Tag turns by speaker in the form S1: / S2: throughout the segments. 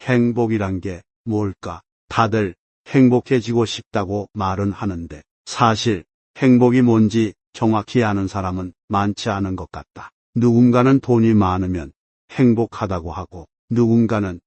S1: 행복이란 게 뭘까? 다들 행복해지고 싶다고 말은 하는데 사실 행복이 뭔지 정확히 아는 사람은 많지 않은 것 같다. 누군가는 돈이 많으면 행복하다고 하고 누군가는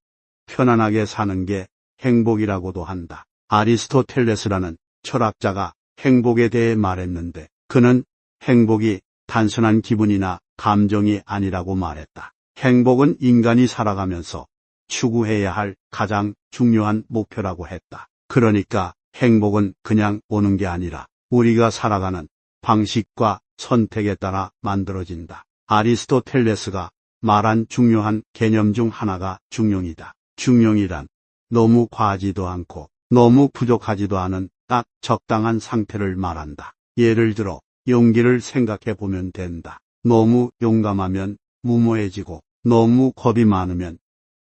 S1: 편안하게 사는 게 행복이라고도 한다. 아리스토텔레스라는 철학자가 행복에 대해 말했는데 그는 행복이 단순한 기분이나 감정이 아니라고 말했다. 행복은 인간이 살아가면서 추구해야 할 가장 중요한 목표라고 했다. 그러니까 행복은 그냥 오는 게 아니라 우리가 살아가는 방식과 선택에 따라 만들어진다. 아리스토텔레스가 말한 중요한 개념 중 하나가 중용이다. 중용이란 너무 과하지도 않고 너무 부족하지도 않은 딱 적당한 상태를 말한다. 예를 들어 용기를 생각해 보면 된다. 너무 용감하면 무모해지고 너무 겁이 많으면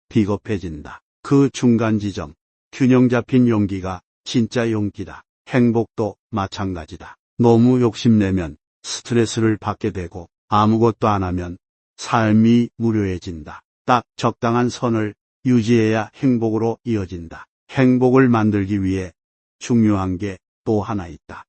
S1: 비겁해진다. 그 중간 지점, 균형 잡힌 용기가 진짜 용기다. 행복도 마찬가지다. 너무 욕심내면 스트레스를 받게 되고 아무것도 안 하면 삶이 무료해진다. 딱 적당한 선을 유지해야 행복으로 이어진다. 행복을 만들기 위해 중요한 게 또 하나 있다.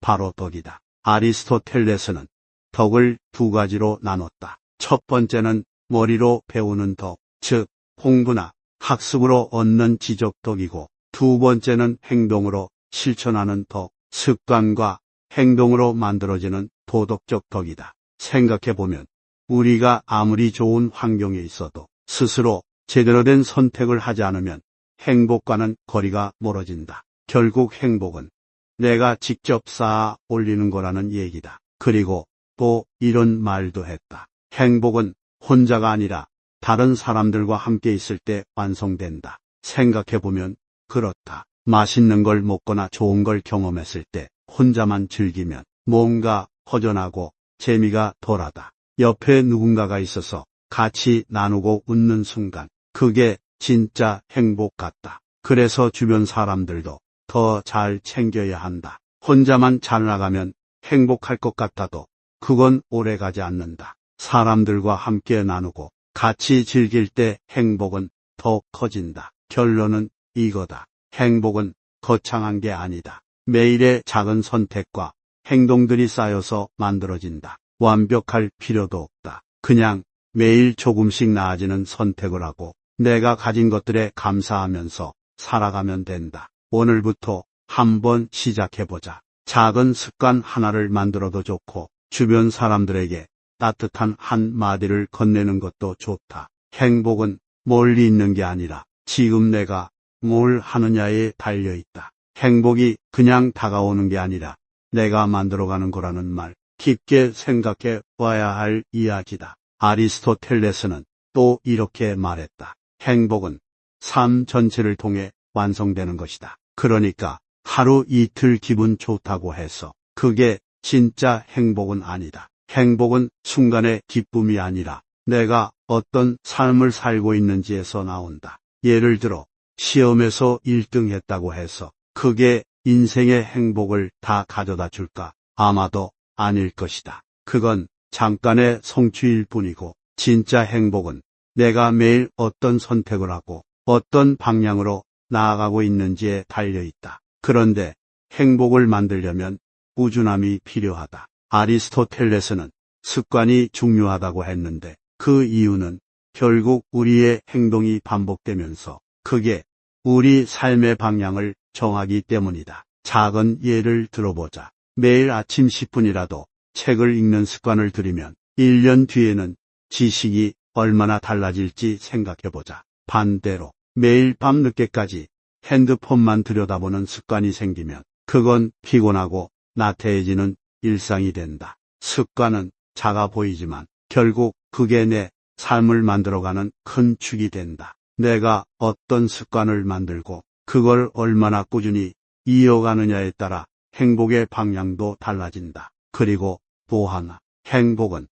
S1: 바로 덕이다. 아리스토텔레스는 덕을 두 가지로 나눴다. 첫 번째는 머리로 배우는 덕, 즉 공부나 학습으로 얻는 지적덕이고 두 번째는 행동으로 실천하는 덕, 습관과 행동으로 만들어지는 도덕적 덕이다. 생각해보면 우리가 아무리 좋은 환경에 있어도 스스로 제대로 된 선택을 하지 않으면 행복과는 거리가 멀어진다. 결국 행복은 내가 직접 쌓아 올리는 거라는 얘기다. 그리고 또 이런 말도 했다. 행복은 혼자가 아니라 다른 사람들과 함께 있을 때 완성된다. 생각해보면 그렇다. 맛있는 걸 먹거나 좋은 걸 경험했을 때 혼자만 즐기면 뭔가 허전하고 재미가 덜하다. 옆에 누군가가 있어서 같이 나누고 웃는 순간 그게 진짜 행복 같다. 그래서 주변 사람들도 더 잘 챙겨야 한다. 혼자만 잘 나가면 행복할 것 같아도 그건 오래가지 않는다. 사람들과 함께 나누고 같이 즐길 때 행복은 더 커진다. 결론은 이거다. 행복은 거창한 게 아니다. 매일의 작은 선택과 행동들이 쌓여서 만들어진다. 완벽할 필요도 없다. 그냥 매일 조금씩 나아지는 선택을 하고 내가 가진 것들에 감사하면서 살아가면 된다. 오늘부터 한번 시작해보자. 작은 습관 하나를 만들어도 좋고 주변 사람들에게 따뜻한 한마디를 건네는 것도 좋다. 행복은 멀리 있는 게 아니라 지금 내가 뭘 하느냐에 달려있다. 행복이 그냥 다가오는 게 아니라 내가 만들어가는 거라는 말 깊게 생각해 봐야 할 이야기다. 아리스토텔레스는 또 이렇게 말했다. 행복은 삶 전체를 통해 완성되는 것이다. 그러니까 하루 이틀 기분 좋다고 해서 그게 진짜 행복은 아니다. 행복은 순간의 기쁨이 아니라 내가 어떤 삶을 살고 있는지에서 나온다. 예를 들어 시험에서 1등 했다고 해서 그게 인생의 행복을 다 가져다 줄까? 아마도 아닐 것이다. 그건 잠깐의 성취일 뿐이고 진짜 행복은 내가 매일 어떤 선택을 하고 어떤 방향으로 나아가고 있는지에 달려있다. 그런데 행복을 만들려면 꾸준함이 필요하다. 아리스토텔레스는 습관이 중요하다고 했는데 그 이유는 결국 우리의 행동이 반복되면서 그게 우리 삶의 방향을 정하기 때문이다. 작은 예를 들어보자. 매일 아침 10분이라도 책을 읽는 습관을 들이면 1년 뒤에는 지식이 얼마나 달라질지 생각해보자. 반대로 매일 밤 늦게까지 핸드폰만 들여다보는 습관이 생기면 그건 피곤하고 나태해지는 일상이 된다. 습관은 작아 보이지만 결국 그게 내 삶을 만들어가는 큰 축이 된다. 내가 어떤 습관을 만들고 그걸 얼마나 꾸준히 이어가느냐에 따라 행복의 방향도 달라진다. 그리고 또 하나, 행복은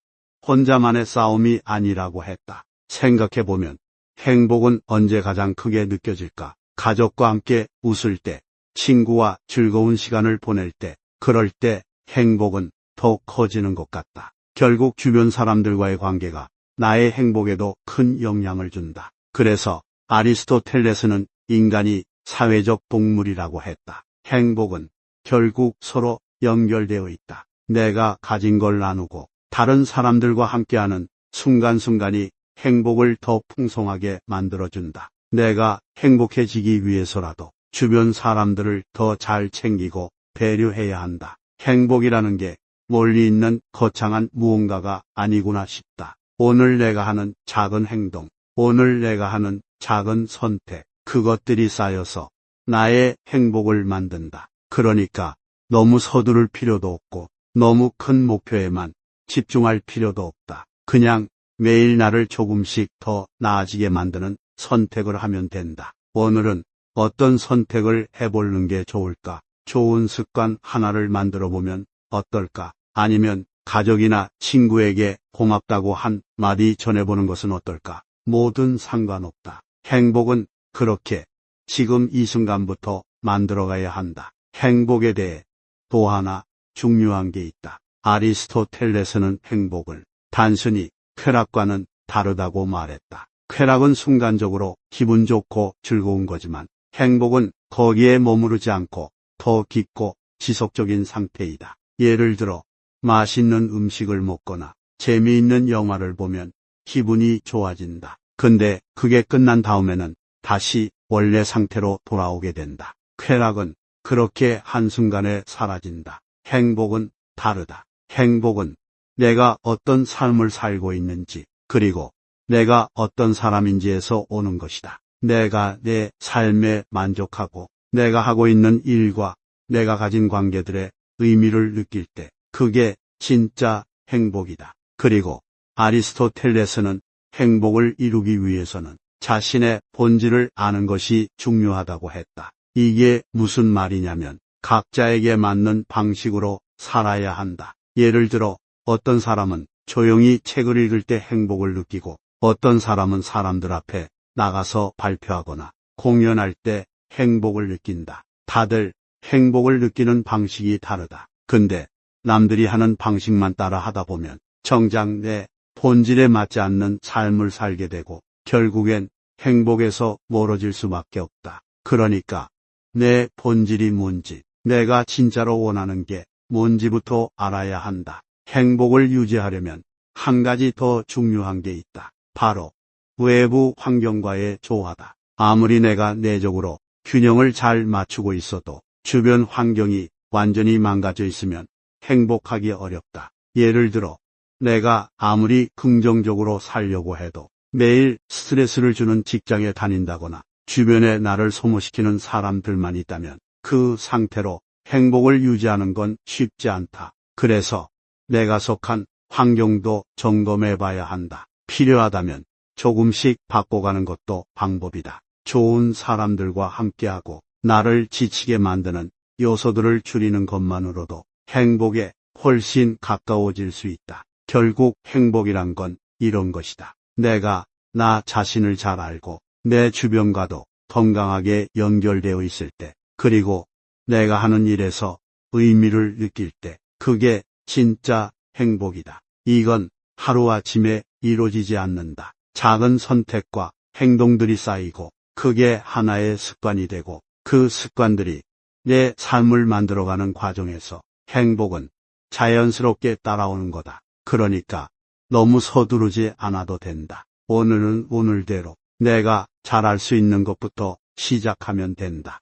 S1: 혼자만의 싸움이 아니라고 했다. 생각해보면 행복은 언제 가장 크게 느껴질까? 가족과 함께 웃을 때, 친구와 즐거운 시간을 보낼 때, 그럴 때 행복은 더 커지는 것 같다. 결국 주변 사람들과의 관계가 나의 행복에도 큰 영향을 준다. 그래서 아리스토텔레스는 인간이 사회적 동물이라고 했다. 행복은 결국 서로 연결되어 있다. 내가 가진 걸 나누고 다른 사람들과 함께하는 순간순간이 행복을 더 풍성하게 만들어준다. 내가 행복해지기 위해서라도 주변 사람들을 더 잘 챙기고 배려해야 한다. 행복이라는 게 멀리 있는 거창한 무언가가 아니구나 싶다. 오늘 내가 하는 작은 행동, 오늘 내가 하는 작은 선택, 그것들이 쌓여서 나의 행복을 만든다. 그러니까 너무 서두를 필요도 없고 너무 큰 목표에만 집중할 필요도 없다. 그냥 매일 나를 조금씩 더 나아지게 만드는 선택을 하면 된다. 오늘은 어떤 선택을 해보는 게 좋을까? 좋은 습관 하나를 만들어 보면 어떨까? 아니면 가족이나 친구에게 고맙다고 한 마디 전해보는 것은 어떨까? 뭐든 상관없다. 행복은 그렇게 지금 이 순간부터 만들어가야 한다. 행복에 대해 또 하나 중요한 게 있다. 아리스토텔레스는 행복을 단순히 쾌락과는 다르다고 말했다. 쾌락은 순간적으로 기분 좋고 즐거운 거지만 행복은 거기에 머무르지 않고 더 깊고 지속적인 상태이다. 예를 들어 맛있는 음식을 먹거나 재미있는 영화를 보면 기분이 좋아진다. 근데 그게 끝난 다음에는 다시 원래 상태로 돌아오게 된다. 쾌락은 그렇게 한순간에 사라진다. 행복은 다르다. 행복은 내가 어떤 삶을 살고 있는지, 그리고 내가 어떤 사람인지에서 오는 것이다. 내가 내 삶에 만족하고 내가 하고 있는 일과 내가 가진 관계들의 의미를 느낄 때 그게 진짜 행복이다. 그리고 아리스토텔레스는 행복을 이루기 위해서는 자신의 본질을 아는 것이 중요하다고 했다. 이게 무슨 말이냐면 각자에게 맞는 방식으로 살아야 한다. 예를 들어 어떤 사람은 조용히 책을 읽을 때 행복을 느끼고 어떤 사람은 사람들 앞에 나가서 발표하거나 공연할 때 행복을 느낀다. 다들 행복을 느끼는 방식이 다르다. 근데 남들이 하는 방식만 따라 하다 보면 정작 내 본질에 맞지 않는 삶을 살게 되고 결국엔 행복에서 멀어질 수밖에 없다. 그러니까 내 본질이 뭔지, 내가 진짜로 원하는 게 뭔지부터 알아야 한다. 행복을 유지하려면 한 가지 더 중요한 게 있다. 바로 외부 환경과의 조화다. 아무리 내가 내적으로 균형을 잘 맞추고 있어도 주변 환경이 완전히 망가져 있으면 행복하기 어렵다. 예를 들어 내가 아무리 긍정적으로 살려고 해도 매일 스트레스를 주는 직장에 다닌다거나 주변에 나를 소모시키는 사람들만 있다면 그 상태로 행복을 유지하는 건 쉽지 않다. 그래서 내가 속한 환경도 점검해 봐야 한다. 필요하다면 조금씩 바꿔가는 것도 방법이다. 좋은 사람들과 함께하고 나를 지치게 만드는 요소들을 줄이는 것만으로도 행복에 훨씬 가까워질 수 있다. 결국 행복이란 건 이런 것이다. 내가 나 자신을 잘 알고 내 주변과도 건강하게 연결되어 있을 때, 그리고 내가 하는 일에서 의미를 느낄 때, 그게 진짜 행복이다. 이건 하루아침에 이루어지지 않는다. 작은 선택과 행동들이 쌓이고 그게 하나의 습관이 되고 그 습관들이 내 삶을 만들어가는 과정에서 행복은 자연스럽게 따라오는 거다. 그러니까 너무 서두르지 않아도 된다. 오늘은 오늘대로 내가 잘할 수 있는 것부터 시작하면 된다.